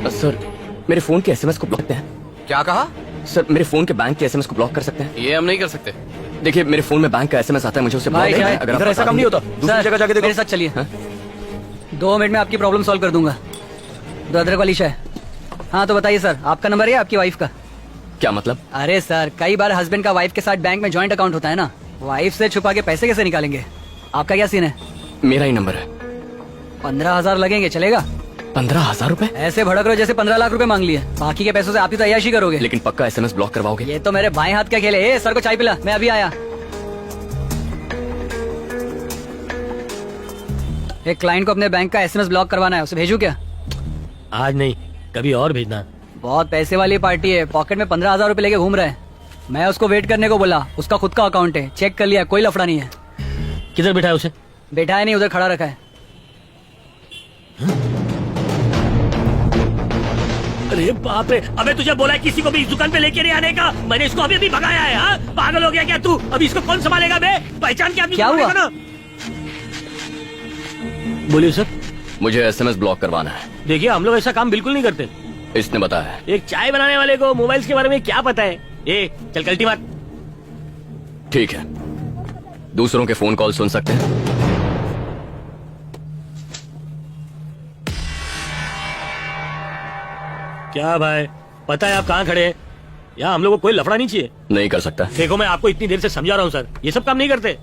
Sir मेरे phone के SMS को ब्लॉक करते हैं। क्या कहा? सर मेरे फोन के बैंक के एसएमएस को ब्लॉक कर सकते हैं? ये हम नहीं कर सकते। देखिए मेरे फोन में बैंक का एसएमएस आता है, मुझे उसे ब्लॉक करना है। अगर ऐसा काम नहीं होता दूसरी जगह जाके देखो। मेरे साथ चलिए। 2 मिनट में आपकी प्रॉब्लम सॉल्व कर दूंगा। दो अदरक वाली चाय। हाँ तो बताइए सर, आपका नंबर है आपकी वाइफ का? क्या मतलब? अरे सर, कई बार हस्बैंड का वाइफ के साथ बैंक में जॉइंट अकाउंट होता है ना, वाइफ से छुपा के पैसे कैसे निकालेंगे? आपका क्या सीन है? मेरा ही नंबर है। 15,000 लगेंगे, चलेगा? 15,000 रुपए? ऐसे भड़क रहे हो जैसे 15 लाख रुपए मांग लिए। बाकी के पैसों से आप ही तो अय्याशी करोगे। लेकिन पक्का एसएमएस ब्लॉक करवाओगे? ये तो मेरे बाएं हाथ का खेल है। सर को चाय पिला, मैं अभी आया। एक क्लाइंट को अपने बैंक का एसएमएस ब्लॉक करवाना है, उसे भेजूं क्या? आज नहीं, कभी और भेजना। बहुत पैसे वाली पार्टी है, पॉकेट में 15,000 रुपए लेके घूम रहा है। मैं उसको वेट करने को बोला, उसका खुद का अकाउंट है, चेक कर लिया, कोई लफड़ा नहीं है। किधर बिठा है उसे? बैठा है नहीं, उधर खड़ा रखा है। अरे बाप रे, अबे तुझे बोला है किसी को भी इस दुकान पे लेके नहीं आने का। मैंने इसको अभी भगाया है। हाँ? पागल हो गया क्या तू? अभी इसको कौन संभालेगा? बे पहचान के आदमी क्या हुआ? ना? बोलिए सर। मुझे एसएमएस ब्लॉक करवाना है। देखिए हम लोग ऐसा काम बिल्कुल नहीं करते। इसने बताया। एक चाय बनाने वाले को मोबाइल्स के बारे में क्या पता है? ए चल कल्टी मार। ठीक है, दूसरों के फोन कॉल सुन सकते हैं? क्या भाई, पता है आप कहाँ खड़े हैं? यहाँ हम लोग को कोई लफड़ा नहीं चाहिए। नहीं कर सकता। देखो मैं आपको इतनी देर से समझा रहा हूँ सर, ये सब काम नहीं करते।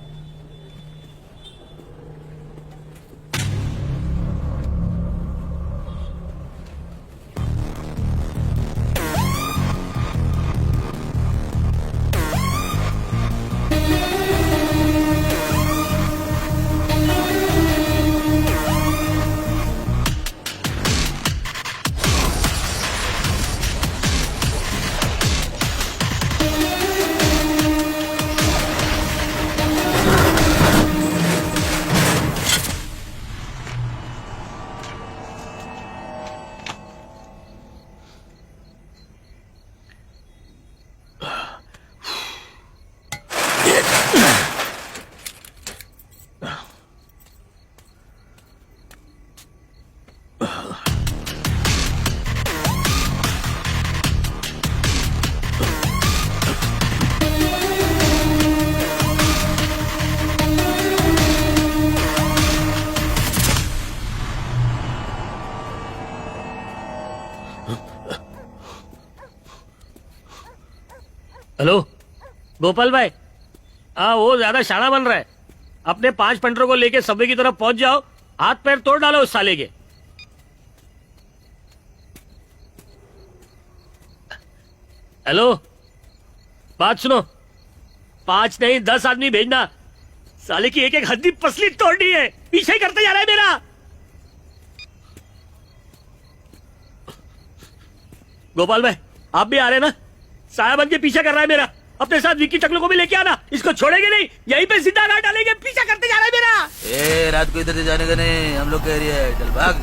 हेलो गोपाल भाई, हाँ वो ज्यादा शाना बन रहा है। अपने 5 पंटरों को लेके सबवे की तरफ पहुंच जाओ, हाथ पैर तोड़ डालो उस साले के। हेलो बात सुनो, 5 नहीं 10 आदमी भेजना। साले की एक एक हड्डी पसली तोड़नी है। पीछे ही करते जा रहा है मेरा। गोपाल भाई आप भी आ रहे ना? साया बन के पीछा कर रहा है मेरा। अपने साथ विक्की टकलू को भी लेके आना, इसको छोड़ेंगे नहीं, यहीं पे सीधा गाड़ डालेंगे। पीछा करते जा रहा है मेरा। ए रात को इधर से जाने का नहीं, हम लोग का एरिया है, चल भाग।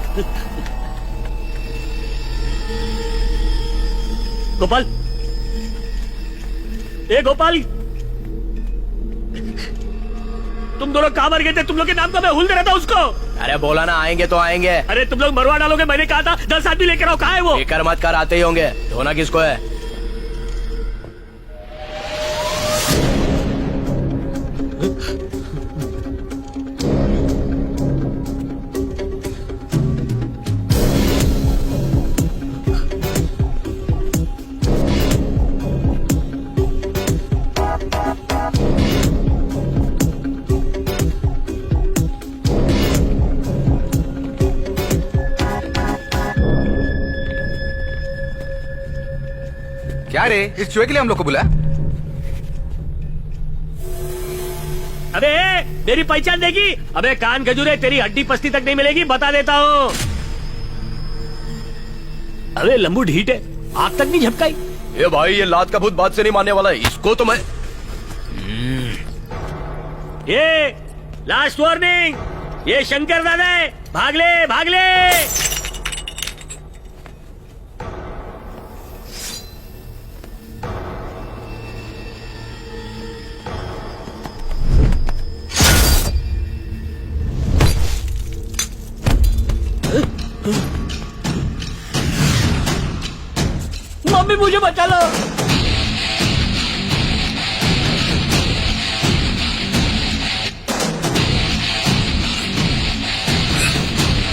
गोपाल, ए गोपाल, तुम दोनों कहां मर गए थे? तुम लोग के नाम का मैं भूल दे रहा था उसको। अरे बोला ना आएंगे तो आएंगे। अरे तुम लोग मरवा डालोगे, मैंने कहा था 10 आदमी लेकर आओ। कहाँ है वो? बेकार मत कर, आते ही होंगे। धोना किसको है? क्या रे, इस चुहे के लिए हम लोग को बुलाया? अबे मेरी पहचान देगी? अबे कान खजूरे, तेरी हड्डी पस्ती तक नहीं मिलेगी, बता देता हूँ। अबे लंबू ढीठ है, आग तक नहीं झपकाई। ये भाई ये लात का भूत बात से नहीं मानने वाला है, इसको तो मैं। ये लास्ट वार्निंग, ये शंकर दादा है, भाग ले भाग ले। मम्मी मुझे बचा लो।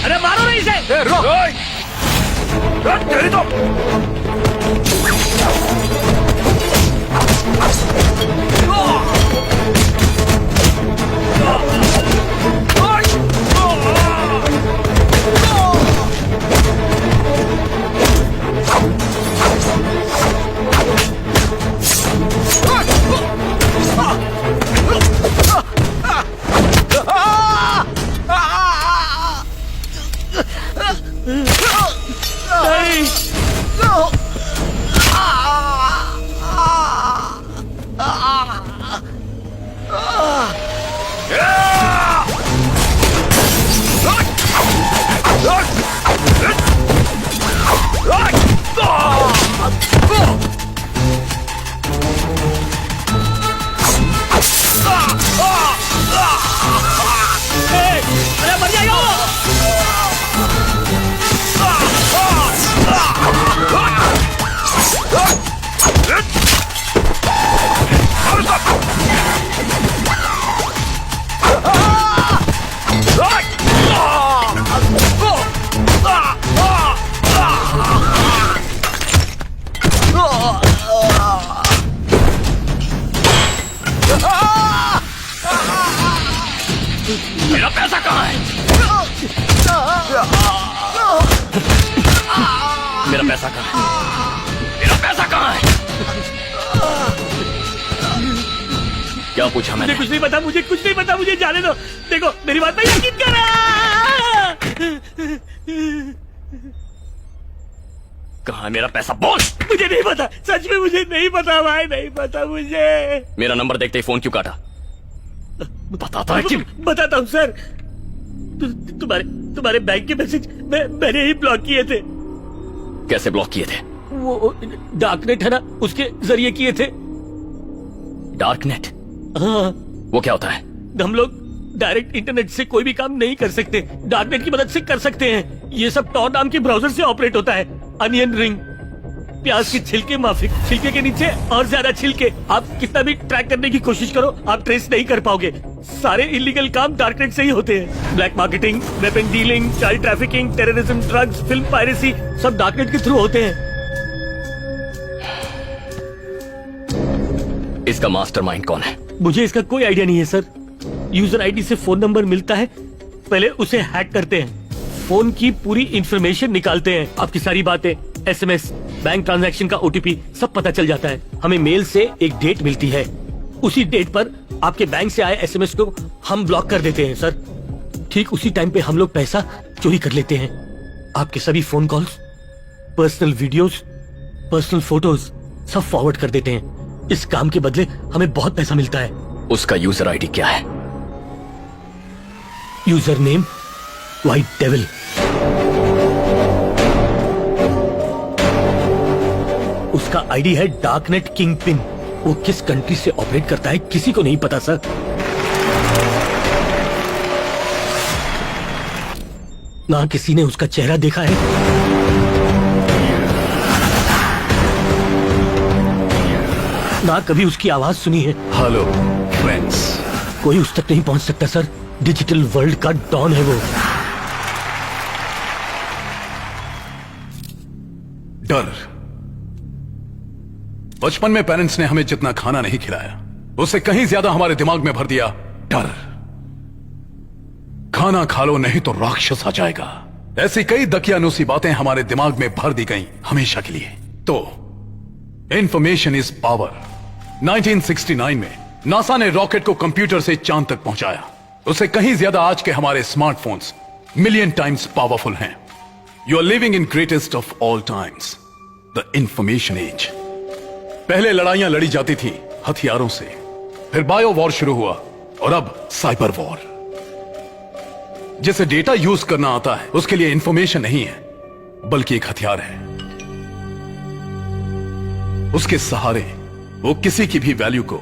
अरे मारो नहीं इसे। ए, रुक। तेरी तो अरे मर जाएगा वो। मेरा पैसा कहाँ है? मेरा पैसा कहाँ है? मेरा पैसा कहाँ है? क्या पूछा मैंने? मुझे कुछ नहीं पता, मुझे कुछ नहीं पता, मुझे जाने दो। देखो मेरी बात पे यकीन करो। कहाँ है मेरा पैसा? बोल। मुझे नहीं पता, सच में मुझे नहीं पता भाई, नहीं पता मुझे। मेरा नंबर देखते ही फोन क्यों काटा? बताता है कि बताता हूँ सर। तुम्हारे बैंक के मैसेज मैंने ही ब्लॉक किए थे। कैसे ब्लॉक किए थे? वो डार्कनेट है ना, उसके जरिए किए थे। डार्कनेट? हाँ, वो क्या होता है? हम लोग डायरेक्ट इंटरनेट से कोई भी काम नहीं कर सकते, डार्कनेट की मदद से कर सकते हैं। ये सब टॉर नाम के ब्राउजर से ऑपरेट होता है। अनियन रिंग, प्याज के छिलके माफिक, छिलके के नीचे और ज्यादा छिलके। आप कितना भी ट्रैक करने की कोशिश करो, आप ट्रेस नहीं कर पाओगे। सारे इलीगल काम डार्कनेट से ही होते हैं। Black marketing, weapon dealing, child trafficking, terrorism, drugs, film piracy, सब डार्कनेट के थ्रू होते हैं। इसका मास्टरमाइंड कौन है? मुझे इसका कोई आइडिया नहीं है सर। यूजर आईडी से फोन नंबर मिलता है, पहले उसे हैक करते हैं, फोन की पूरी इंफॉर्मेशन निकालते हैं, आपकी सारी बातें, एसएमएस, बैंक ट्रांजैक्शन का ओटीपी सब पता चल जाता है। हमें मेल से एक डेट मिलती है, उसी डेट पर आपके बैंक से आए एसएमएस को हम ब्लॉक कर देते हैं सर। ठीक उसी टाइम पे हम लोग पैसा चोरी कर लेते हैं। आपके सभी phone calls, personal videos, personal photos सब फॉरवर्ड कर देते हैं। इस काम के बदले हमें बहुत पैसा मिलता है। उसका यूजर आईडी क्या है? User name white devil. उसका आईडी है डार्कनेट किंग पिन। वो किस कंट्री से ऑपरेट करता है किसी को नहीं पता सर। ना किसी ने उसका चेहरा देखा है, ना कभी उसकी आवाज सुनी है। Hello friends. कोई उस तक नहीं पहुंच सकता सर। डिजिटल वर्ल्ड का डॉन है वो। डर। बचपन में पेरेंट्स ने हमें जितना खाना नहीं खिलाया, उससे कहीं ज्यादा हमारे दिमाग में भर दिया डर। खाना खा लो नहीं तो राक्षस आ जाएगा। ऐसी कई दकियानूसी बातें हमारे दिमाग में भर दी गई हमेशा के लिए। तो इंफॉर्मेशन इज पावर। 1969 में नासा ने रॉकेट को कंप्यूटर से चांद तक पहुंचाया। उससे कहीं ज्यादा आज के हमारे स्मार्टफोन्स मिलियन टाइम्स पावरफुल हैं। You are living in greatest of all times, the information age. पहले लड़ाइयां लड़ी जाती थी हथियारों से, फिर बायो वॉर शुरू हुआ और अब साइबर वॉर। जिसे डेटा यूज करना आता है उसके लिए इंफॉर्मेशन नहीं है बल्कि एक हथियार है। उसके सहारे वो किसी की भी वैल्यू को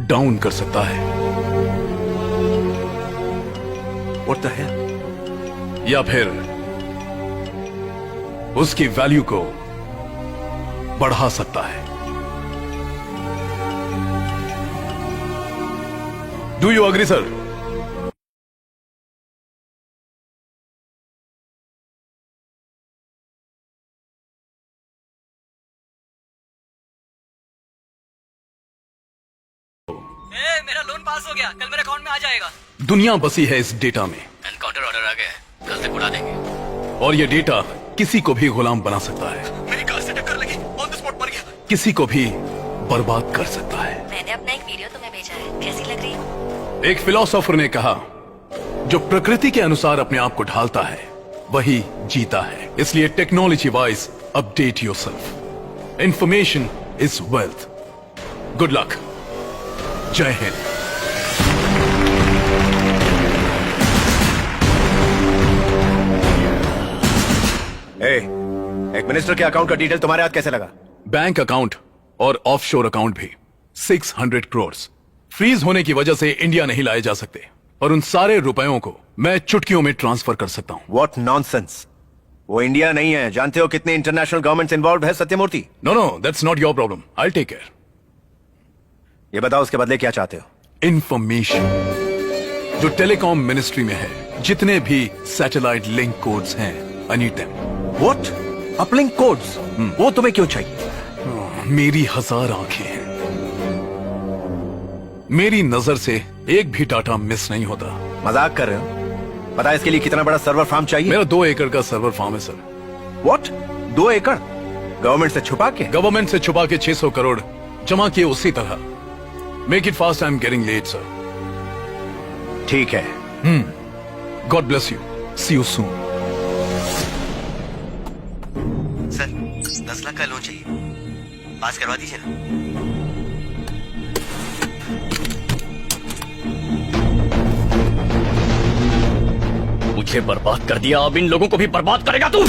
डाउन कर सकता है। What the hell? या फिर उसकी वैल्यू को बढ़ा सकता है। Do you agree sir? मेरा लोन पास हो गया, कल मेरे अकाउंट में आ जाएगा। दुनिया बसी है इस डेटा में, काउंटर ऑर्डर आ गया है, कल से उड़ा देंगे। और ये डेटा किसी को भी गुलाम बना सकता है, मेरी कार से टक्कर लगी, ऑन द स्पॉट मर गया। किसी को भी बर्बाद कर सकता है। मैंने अपना एक वीडियो तुम्हें भेजा है, कैसी लग रही है? एक फिलोसोफर ने कहा, जो प्रकृति के अनुसार अपने आप को ढालता है वही जीता है। इसलिए technology wise update yourself. Information is wealth. Good luck. जय हिंद। एक मिनिस्टर के अकाउंट का डिटेल तुम्हारे हाथ कैसे लगा? बैंक अकाउंट और ऑफशोर अकाउंट भी 600 करोड़ फ्रीज होने की वजह से इंडिया नहीं लाए जा सकते, और उन सारे रुपयों को मैं चुटकियों में ट्रांसफर कर सकता हूं। What nonsense. वो इंडिया नहीं है। जानते हो कितने इंटरनेशनल गवर्नमेंट्स इन्वॉल्व है Satyamurthy? No no, that's not your problem, I will take care. ये बताओ उसके बदले क्या चाहते हो? इंफॉर्मेशन जो टेलीकॉम मिनिस्ट्री में है, जितने भी सैटेलाइट लिंक कोड्स हैं, I need them. What? Uplink codes? वो तुम्हें क्यों चाहिए? मेरी 1000 आंखें हैं, मेरी नजर से एक भी डाटा मिस नहीं होता। मजाक कर रहे हो? पता है इसके लिए कितना बड़ा सर्वर फार्म चाहिए? मेरा 2 एकड़ का सर्वर फार्म है सर। व्हाट? 2 एकड़? गवर्नमेंट से छुपा के? गवर्नमेंट से छुपा के 600 करोड़ जमा किए उसी तरह। Make it fast, I am getting late sir. ठीक है। God bless you, see you soon. Sir 10 lakh का लोन चाहिए, पास करवा दीजिए ना। मुझे बर्बाद कर दिया, अब इन लोगों को भी बर्बाद करेगा तू।